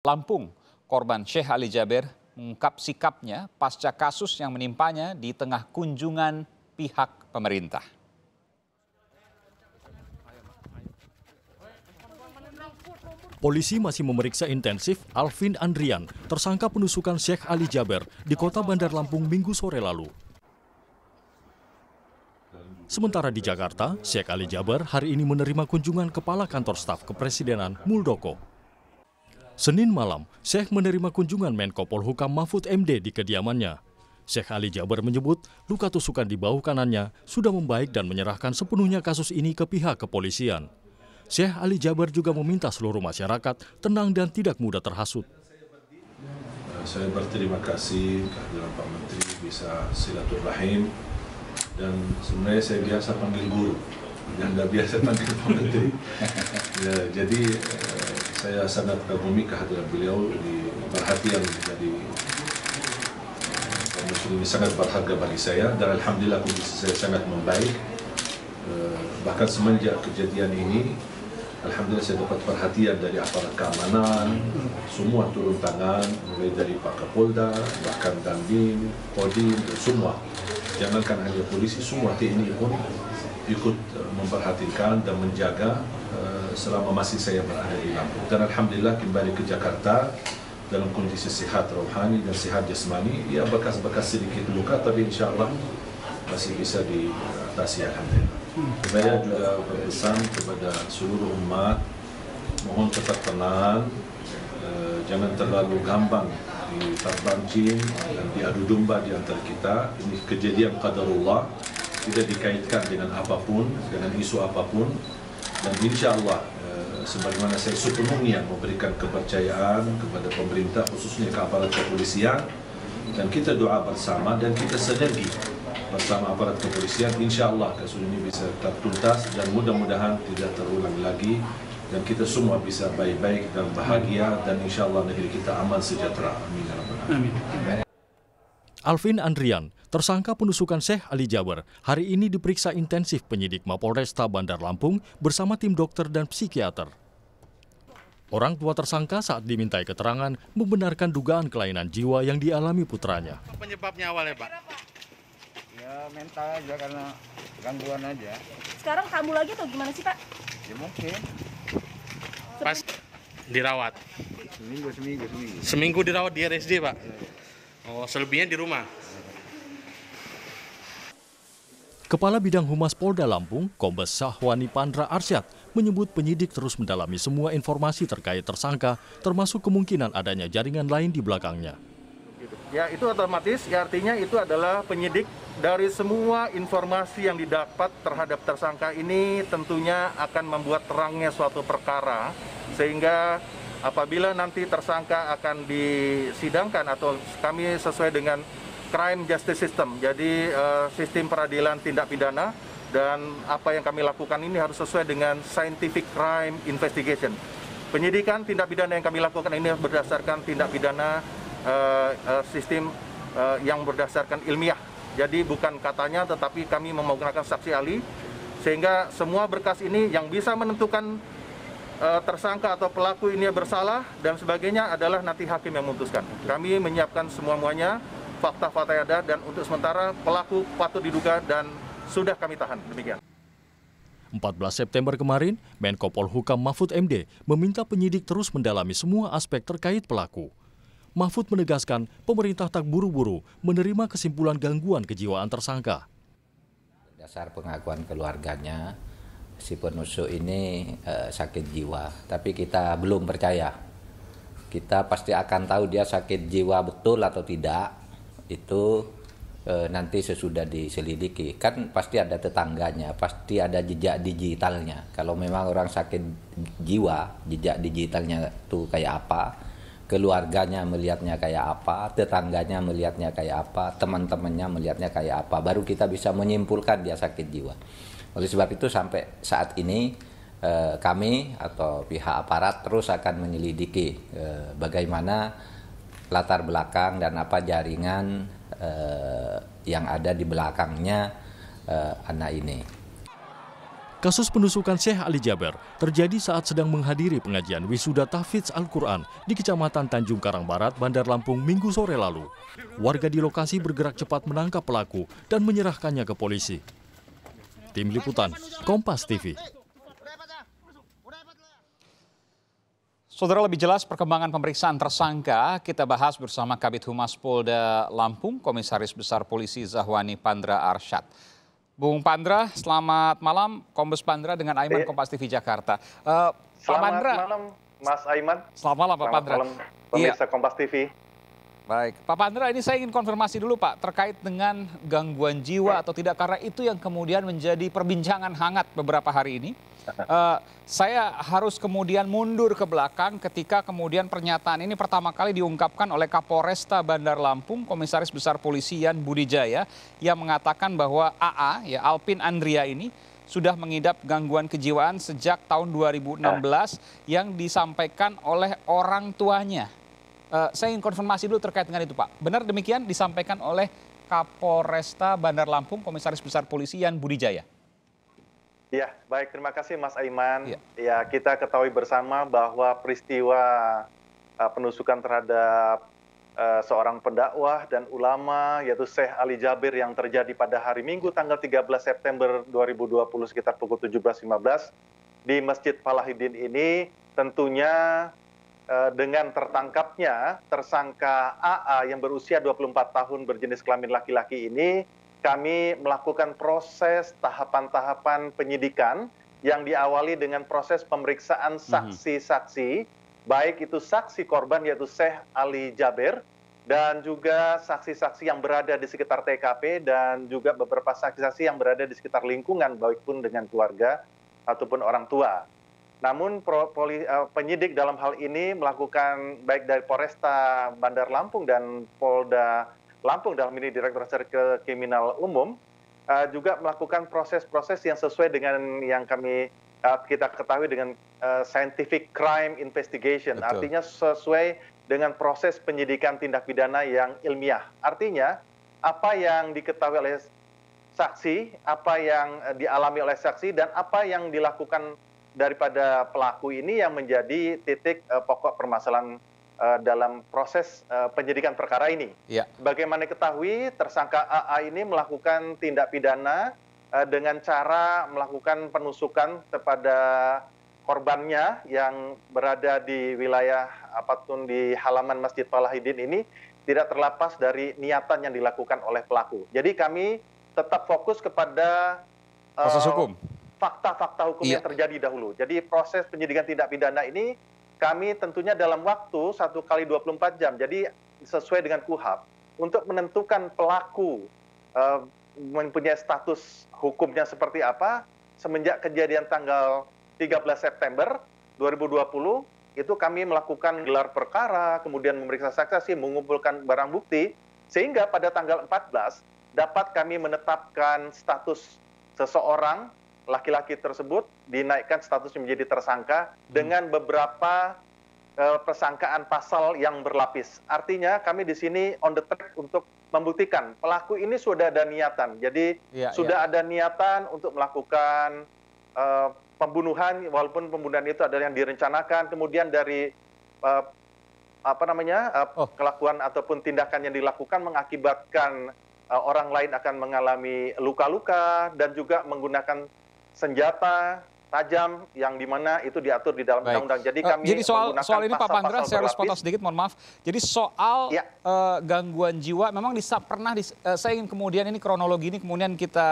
Lampung, korban Syekh Ali Jaber mengungkap sikapnya pasca kasus yang menimpanya di tengah kunjungan pihak pemerintah. Polisi masih memeriksa intensif Alvin Andrian, tersangka penusukan Syekh Ali Jaber di kota Bandar Lampung Minggu sore lalu. Sementara di Jakarta, Syekh Ali Jaber hari ini menerima kunjungan Kepala Kantor Staf Kepresidenan Muldoko. Senin malam, Syekh menerima kunjungan Menko Polhukam Mahfud MD di kediamannya. Syekh Ali Jaber menyebut luka tusukan di bahu kanannya sudah membaik dan menyerahkan sepenuhnya kasus ini ke pihak kepolisian. Syekh Ali Jaber juga meminta seluruh masyarakat tenang dan tidak mudah terhasut. Saya berterima kasih kehadiran Pak Menteri bisa silaturahim, dan sebenarnya saya biasa panggil guru, dan tidak biasa panggil Pak Menteri. Ya, jadi saya sangat kagumi kehadiran beliau, di perhatian menjadi ini sangat berharga bagi saya, dan alhamdulillah kondisi saya sangat membaik. Bahkan semenjak kejadian ini, alhamdulillah saya dapat perhatian dari aparat keamanan, semua turun tangan, mulai dari Pak Kapolda, bahkan Dandim, Kodim, semua. Jangankan hanya polisi, semua TNI pun ikut memperhatikan dan menjaga selama masih saya berada di Lampung. Dan alhamdulillah kembali ke Jakarta dalam kondisi sehat rohani dan sehat jasmani. Ya, bekas-bekas sedikit luka, tapi insya Allah masih bisa diatasi, alhamdulillah. Saya juga berpesan kepada seluruh umat, mohon tetap tenang, jangan terlalu gampang diterpancing dan diadu domba di antara kita. Ini kejadian qadarullah, tidak dikaitkan dengan apapun, dengan isu apapun. Dan insya Allah, sebagaimana saya sepenuhnya memberikan kepercayaan kepada pemerintah, khususnya ke aparat kepolisian, dan kita doa bersama dan kita sinergi bersama aparat kepolisian, insya Allah kasus ini bisa tertuntas dan mudah-mudahan tidak terulang lagi, dan kita semua bisa baik-baik dan bahagia, dan insya Allah negeri kita aman sejahtera. Amin. Alvin Andrian, tersangka penusukan Syekh Ali Jaber, hari ini diperiksa intensif penyidik Mapolresta Bandar Lampung bersama tim dokter dan psikiater. Orang tua tersangka saat dimintai keterangan membenarkan dugaan kelainan jiwa yang dialami putranya. Penyebabnya awalnya, Pak? Ya mental aja, karena gangguan aja. Sekarang kambuh lagi atau gimana sih, Pak? Ya mungkin. Pas dirawat? Seminggu. Seminggu dirawat di RSJ, Pak? Oh, selebihnya di rumah? Kepala Bidang Humas Polda Lampung, Kombes Syahwani Pandra Arsyad, menyebut penyidik terus mendalami semua informasi terkait tersangka, termasuk kemungkinan adanya jaringan lain di belakangnya. Ya, itu otomatis, ya artinya itu adalah penyidik dari semua informasi yang didapat terhadap tersangka ini tentunya akan membuat terangnya suatu perkara, sehingga apabila nanti tersangka akan disidangkan atau kami sesuai dengan crime justice system, jadi sistem peradilan tindak pidana, dan apa yang kami lakukan ini harus sesuai dengan scientific crime investigation. Penyidikan tindak pidana yang kami lakukan ini berdasarkan tindak pidana sistem yang berdasarkan ilmiah. Jadi bukan katanya, tetapi kami menggunakan saksi ahli, sehingga semua berkas ini yang bisa menentukan tersangka atau pelaku ini bersalah dan sebagainya adalah nanti hakim yang memutuskan. Kami menyiapkan semuanya, fakta-fakta yang ada, dan untuk sementara pelaku patut diduga dan sudah kami tahan. Demikian. 14 September kemarin, Menko Polhukam Mahfud MD meminta penyidik terus mendalami semua aspek terkait pelaku. Mahfud menegaskan pemerintah tak buru-buru menerima kesimpulan gangguan kejiwaan tersangka. Dasar pengakuan keluarganya, si penusuk ini sakit jiwa, tapi kita belum percaya. Kita pasti akan tahu dia sakit jiwa betul atau tidak, itu nanti sesudah diselidiki. Kan pasti ada tetangganya, pasti ada jejak digitalnya. Kalau memang orang sakit jiwa, jejak digitalnya itu kayak apa, keluarganya melihatnya kayak apa, tetangganya melihatnya kayak apa, teman-temannya melihatnya kayak apa, baru kita bisa menyimpulkan dia sakit jiwa. Oleh sebab itu sampai saat ini kami atau pihak aparat terus akan menyelidiki bagaimana latar belakang dan apa jaringan yang ada di belakangnya anak ini. Kasus penusukan Syekh Ali Jaber terjadi saat sedang menghadiri pengajian wisuda tahfidz Al-Quran di Kecamatan Tanjung Karang Barat, Bandar Lampung, Minggu sore lalu. Warga di lokasi bergerak cepat menangkap pelaku dan menyerahkannya ke polisi. Tim Liputan, Kompas TV. Saudara, lebih jelas perkembangan pemeriksaan tersangka kita bahas bersama Kabid Humas Polda Lampung, Komisaris Besar Polisi Zahwani Pandra Arsyad. Bung Pandra, selamat malam. Kombes Pandra dengan Aiman, Kompas TV Jakarta. Pak Pandra. Selamat malam, Mas Aiman. Selamat malam, Pak Pandra. Selamat malam, pemirsa Kompas TV. Baik, Pak Pandra, ini saya ingin konfirmasi dulu Pak terkait dengan gangguan jiwa atau tidak, karena itu yang kemudian menjadi perbincangan hangat beberapa hari ini. Saya harus kemudian mundur ke belakang ketika kemudian pernyataan ini pertama kali diungkapkan oleh Kapolresta Bandar Lampung, Komisaris Besar Polisi Yan Budijaya, yang mengatakan bahwa AA, ya Alpin Andria ini, sudah mengidap gangguan kejiwaan sejak tahun 2016 yang disampaikan oleh orang tuanya. Saya ingin konfirmasi dulu terkait dengan itu Pak. Benar demikian disampaikan oleh Kapolresta Bandar Lampung, Komisaris Besar Polisi Yan Budijaya? Ya, baik. Terima kasih Mas Aiman. Ya. Ya, kita ketahui bersama bahwa peristiwa penusukan terhadap seorang pendakwah dan ulama, yaitu Syekh Ali Jaber yang terjadi pada hari Minggu tanggal 13 September 2020 sekitar pukul 17.15 di Masjid Falahidin ini tentunya dengan tertangkapnya tersangka AA yang berusia 24 tahun berjenis kelamin laki-laki ini, kami melakukan proses tahapan-tahapan penyidikan yang diawali dengan proses pemeriksaan saksi-saksi, baik itu saksi korban yaitu Syekh Ali Jaber, dan juga saksi-saksi yang berada di sekitar TKP, dan juga beberapa saksi-saksi yang berada di sekitar lingkungan, baik pun dengan keluarga ataupun orang tua. Namun penyidik dalam hal ini melakukan baik dari Polresta Bandar Lampung dan Polda Lampung, dalam ini Direktorat Reserse Kriminal Umum, juga melakukan proses-proses yang sesuai dengan yang kita ketahui dengan scientific crime investigation. Betul. Artinya sesuai dengan proses penyidikan tindak pidana yang ilmiah. Artinya apa yang diketahui oleh saksi, apa yang dialami oleh saksi, dan apa yang dilakukan daripada pelaku ini yang menjadi titik pokok permasalahan dalam proses penyidikan perkara ini. Ya. Bagaimana diketahui, tersangka AA ini melakukan tindak pidana dengan cara melakukan penusukan kepada korbannya yang berada di wilayah apapun di halaman Masjid Falahidin ini, tidak terlepas dari niatan yang dilakukan oleh pelaku. Jadi kami tetap fokus kepada Proses hukum. Fakta-fakta hukum yang terjadi dahulu. Jadi proses penyidikan tindak pidana ini kami tentunya dalam waktu 1 kali 24 jam, jadi sesuai dengan KUHP, untuk menentukan pelaku mempunyai status hukumnya seperti apa. Semenjak kejadian tanggal 13 September 2020, itu kami melakukan gelar perkara, kemudian memeriksa saksi, mengumpulkan barang bukti, sehingga pada tanggal 14 dapat kami menetapkan status seseorang, laki-laki tersebut dinaikkan statusnya menjadi tersangka dengan beberapa persangkaan pasal yang berlapis. Artinya kami di sini on the track untuk membuktikan pelaku ini sudah ada niatan. Jadi sudah ada niatan untuk melakukan pembunuhan, walaupun pembunuhan itu adalah yang direncanakan. Kemudian dari kelakuan ataupun tindakan yang dilakukan mengakibatkan orang lain akan mengalami luka-luka, dan juga menggunakan senjata tajam yang dimana itu diatur di dalam undang-undang. Jadi kami jadi soal ini Pak Pandra, saya harus potong sedikit, mohon maaf. Jadi soal gangguan jiwa memang saya ingin kemudian ini kronologi ini kemudian kita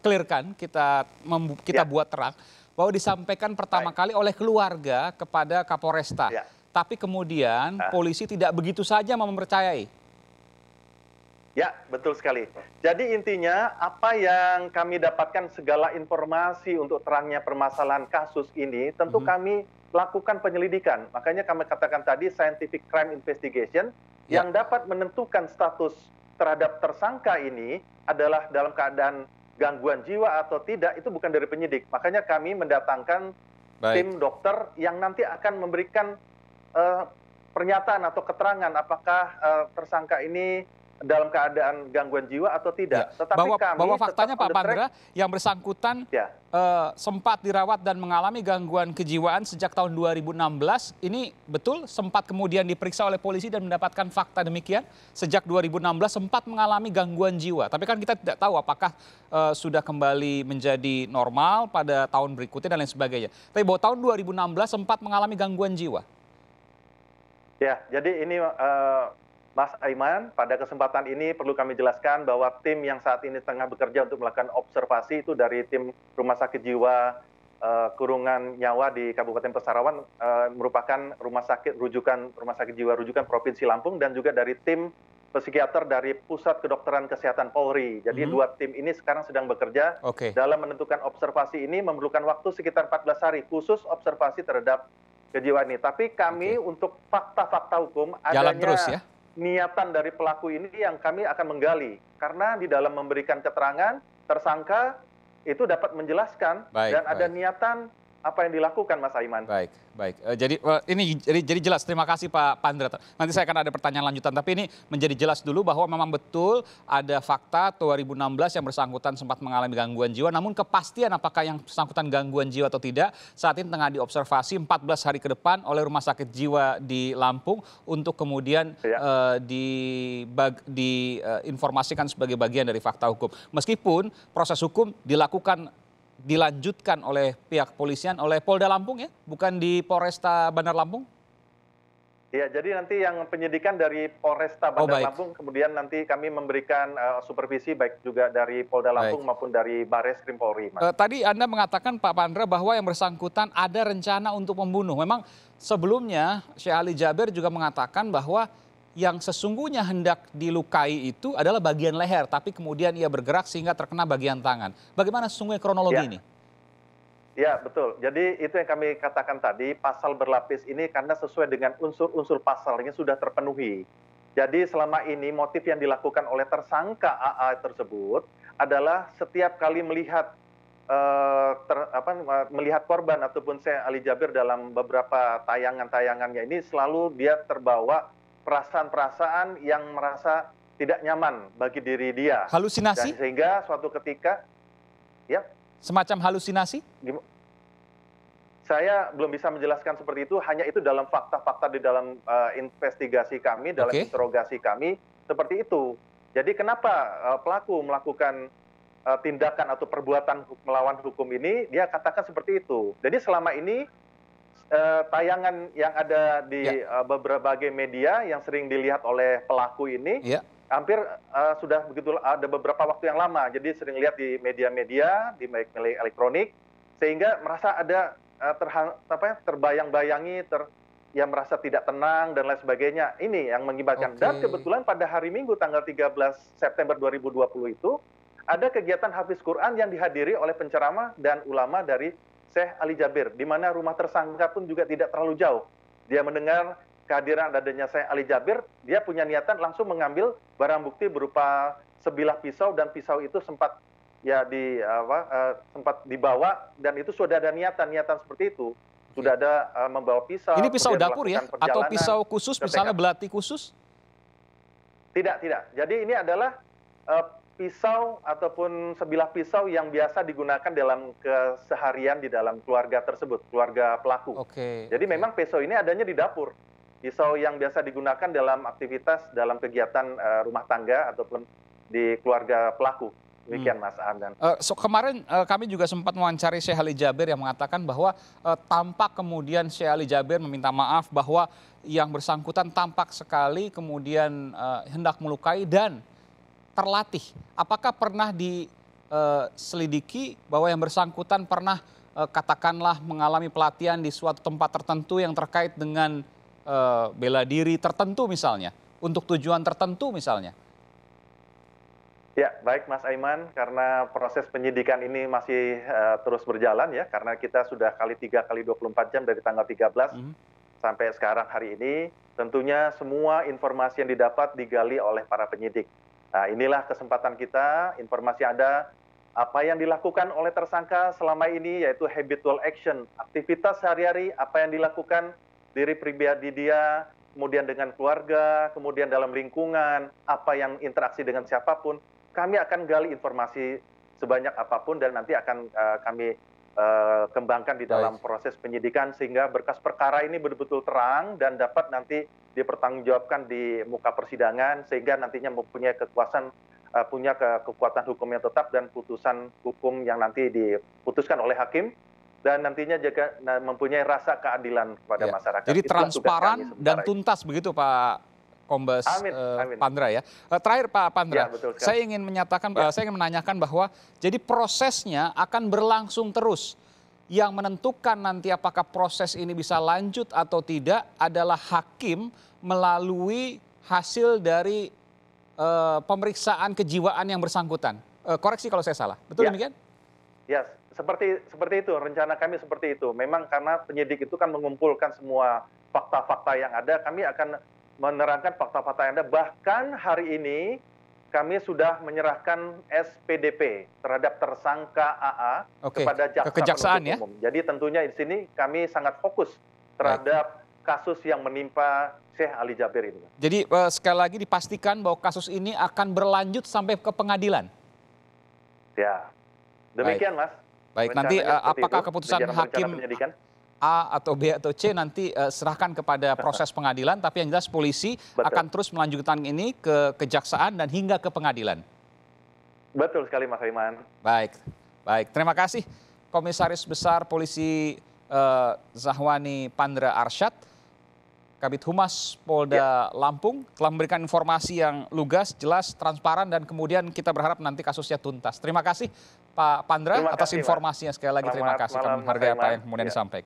clearkan, kita buat terang bahwa disampaikan pertama kali oleh keluarga kepada Kapolresta. Tapi kemudian polisi tidak begitu saja mempercayai. Ya, betul sekali. Jadi intinya apa yang kami dapatkan segala informasi untuk terangnya permasalahan kasus ini, tentu kami lakukan penyelidikan. Makanya kami katakan tadi scientific crime investigation yang dapat menentukan status terhadap tersangka ini adalah dalam keadaan gangguan jiwa atau tidak, itu bukan dari penyidik. Makanya kami mendatangkan tim dokter yang nanti akan memberikan pernyataan atau keterangan apakah tersangka ini dalam keadaan gangguan jiwa atau tidak. Ya. Tetapi kami Bahwa faktanya tetap Pak on the track. Pandra yang bersangkutan Ya. sempat dirawat dan mengalami gangguan kejiwaan sejak tahun 2016. Ini betul sempat kemudian diperiksa oleh polisi dan mendapatkan fakta demikian. Sejak 2016 sempat mengalami gangguan jiwa. Tapi kan kita tidak tahu apakah sudah kembali menjadi normal pada tahun berikutnya dan lain sebagainya. Tapi bahwa tahun 2016 sempat mengalami gangguan jiwa. Ya, jadi ini Mas Aiman, pada kesempatan ini perlu kami jelaskan bahwa tim yang saat ini tengah bekerja untuk melakukan observasi itu dari tim Rumah Sakit Jiwa Kurungan Nyawa di Kabupaten Pesarawan, merupakan rumah sakit jiwa rujukan Provinsi Lampung, dan juga dari tim psikiater dari Pusat Kedokteran Kesehatan Polri. Jadi dua tim ini sekarang sedang bekerja dalam menentukan observasi ini memerlukan waktu sekitar 14 hari khusus observasi terhadap kejiwaan ini. Tapi kami untuk fakta-fakta hukum Jalan adanya terus ya. niatan dari pelaku ini yang kami akan menggali. Karena di dalam memberikan keterangan, tersangka itu dapat menjelaskan dan ada niatan apa yang dilakukan, Mas Aiman. Baik. Jadi ini jadi jelas. Terima kasih Pak Pandra. Nanti saya akan ada pertanyaan lanjutan. Tapi ini menjadi jelas dulu bahwa memang betul ada fakta 2016 yang bersangkutan sempat mengalami gangguan jiwa. Namun kepastian apakah yang bersangkutan gangguan jiwa atau tidak saat ini tengah diobservasi 14 hari ke depan oleh Rumah Sakit Jiwa di Lampung untuk kemudian diinformasikan sebagai bagian dari fakta hukum. Meskipun proses hukum dilanjutkan oleh pihak kepolisian, oleh Polda Lampung ya, bukan di Polresta Bandar Lampung? Ya, jadi nanti yang penyidikan dari Polresta Bandar Lampung, kemudian nanti kami memberikan supervisi baik juga dari Polda Lampung maupun dari Barreskrim Polri. Tadi Anda mengatakan Pak Pandra bahwa yang bersangkutan ada rencana untuk membunuh. Memang sebelumnya Syekh Ali Jabir juga mengatakan bahwa yang sesungguhnya hendak dilukai itu adalah bagian leher, tapi kemudian ia bergerak sehingga terkena bagian tangan. Bagaimana sesungguhnya kronologi ini? Ya, betul. Jadi itu yang kami katakan tadi, pasal berlapis ini karena sesuai dengan unsur-unsur pasalnya sudah terpenuhi. Jadi selama ini motif yang dilakukan oleh tersangka AA tersebut adalah setiap kali melihat melihat korban ataupun Syekh Ali Jabir dalam beberapa tayangan-tayangannya ini selalu dia terbawa perasaan-perasaan yang merasa tidak nyaman bagi diri dia. Halusinasi? Dan sehingga suatu ketika, ya. Semacam halusinasi? Saya belum bisa menjelaskan seperti itu, hanya itu dalam fakta-fakta di dalam investigasi kami, dalam interogasi kami, seperti itu. Jadi kenapa pelaku melakukan tindakan atau perbuatan melawan hukum ini, dia katakan seperti itu. Jadi selama ini, tayangan yang ada di berbagai media yang sering dilihat oleh pelaku ini hampir sudah begitu ada beberapa waktu yang lama. Jadi sering lihat di media-media, di media elektronik, sehingga merasa ada terbayang-bayangi, yang merasa tidak tenang dan lain sebagainya. Ini yang mengibatkan. Dan kebetulan pada hari Minggu tanggal 13 September 2020 itu ada kegiatan Hafiz Quran yang dihadiri oleh penceramah dan ulama dari Syekh Ali Jabir, di mana rumah tersangka pun juga tidak terlalu jauh. Dia mendengar kehadiran adanya Syekh Ali Jabir, dia punya niatan langsung mengambil barang bukti berupa sebilah pisau, dan pisau itu sempat sempat dibawa, dan itu sudah ada niatan seperti itu. Sudah ada membawa pisau. Ini pisau dapur ya? Atau pisau khusus, misalnya belati khusus? Tidak. Jadi ini adalah pisau ataupun sebilah pisau yang biasa digunakan dalam keseharian di dalam keluarga tersebut, keluarga pelaku. Jadi memang pisau ini adanya di dapur. Pisau yang biasa digunakan dalam aktivitas, dalam kegiatan rumah tangga ataupun di keluarga pelaku. Demikian Mas Andan. Kemarin kami juga sempat mewawancari Syekh Ali Jabir yang mengatakan bahwa tampak kemudian Syekh Ali Jabir meminta maaf bahwa yang bersangkutan tampak sekali kemudian hendak melukai dan terlatih. Apakah pernah diselidiki bahwa yang bersangkutan pernah katakanlah mengalami pelatihan di suatu tempat tertentu yang terkait dengan bela diri tertentu misalnya, untuk tujuan tertentu misalnya? Ya, baik Mas Aiman, karena proses penyidikan ini masih terus berjalan ya, karena kita sudah kali 3 kali 24 jam dari tanggal 13 sampai sekarang hari ini, tentunya semua informasi yang didapat digali oleh para penyidik. Nah, inilah kesempatan kita, informasi ada, apa yang dilakukan oleh tersangka selama ini, yaitu habitual action, aktivitas sehari-hari, apa yang dilakukan diri pribadi dia, kemudian dengan keluarga, kemudian dalam lingkungan, apa yang interaksi dengan siapapun, kami akan gali informasi sebanyak apapun dan nanti akan kami kembangkan di dalam proses penyidikan sehingga berkas perkara ini betul-betul terang dan dapat nanti dipertanggungjawabkan di muka persidangan sehingga nantinya mempunyai punya kekuatan hukum yang tetap dan putusan hukum yang nanti diputuskan oleh hakim dan nantinya juga mempunyai rasa keadilan kepada masyarakat. Jadi transparan dan tuntas begitu Pak Kombes Pandra ya. Terakhir Pak Pandra, saya ingin menanyakan bahwa jadi prosesnya akan berlangsung terus. Yang menentukan nanti apakah proses ini bisa lanjut atau tidak adalah hakim melalui hasil dari pemeriksaan kejiwaan yang bersangkutan. Koreksi kalau saya salah. Betul demikian? Ya, seperti itu. Rencana kami seperti itu. Memang karena penyidik itu kan mengumpulkan semua fakta-fakta yang ada, kami akan menerangkan fakta-fakta yang ada. Bahkan hari ini kami sudah menyerahkan SPDP terhadap tersangka AA kepada jaksa penuntut umum. Jadi tentunya di sini kami sangat fokus terhadap kasus yang menimpa Syekh Ali Jabir ini. Jadi sekali lagi dipastikan bahwa kasus ini akan berlanjut sampai ke pengadilan. Ya, demikian Mas. Baik, nanti apakah keputusan hakim A atau B atau C nanti serahkan kepada proses pengadilan, tapi yang jelas polisi akan terus melanjutkan ini ke kejaksaan dan hingga ke pengadilan. Betul sekali Mas Iman. Baik, terima kasih Komisaris Besar Polisi Zahwani Pandra Arsyad, Kabid Humas Polda Lampung, telah memberikan informasi yang lugas, jelas, transparan, dan kemudian kita berharap nanti kasusnya tuntas. Terima kasih Pak Pandra atas informasinya. Sekali lagi terima kasih. Kami menghargai apa yang kemudian disampaikan.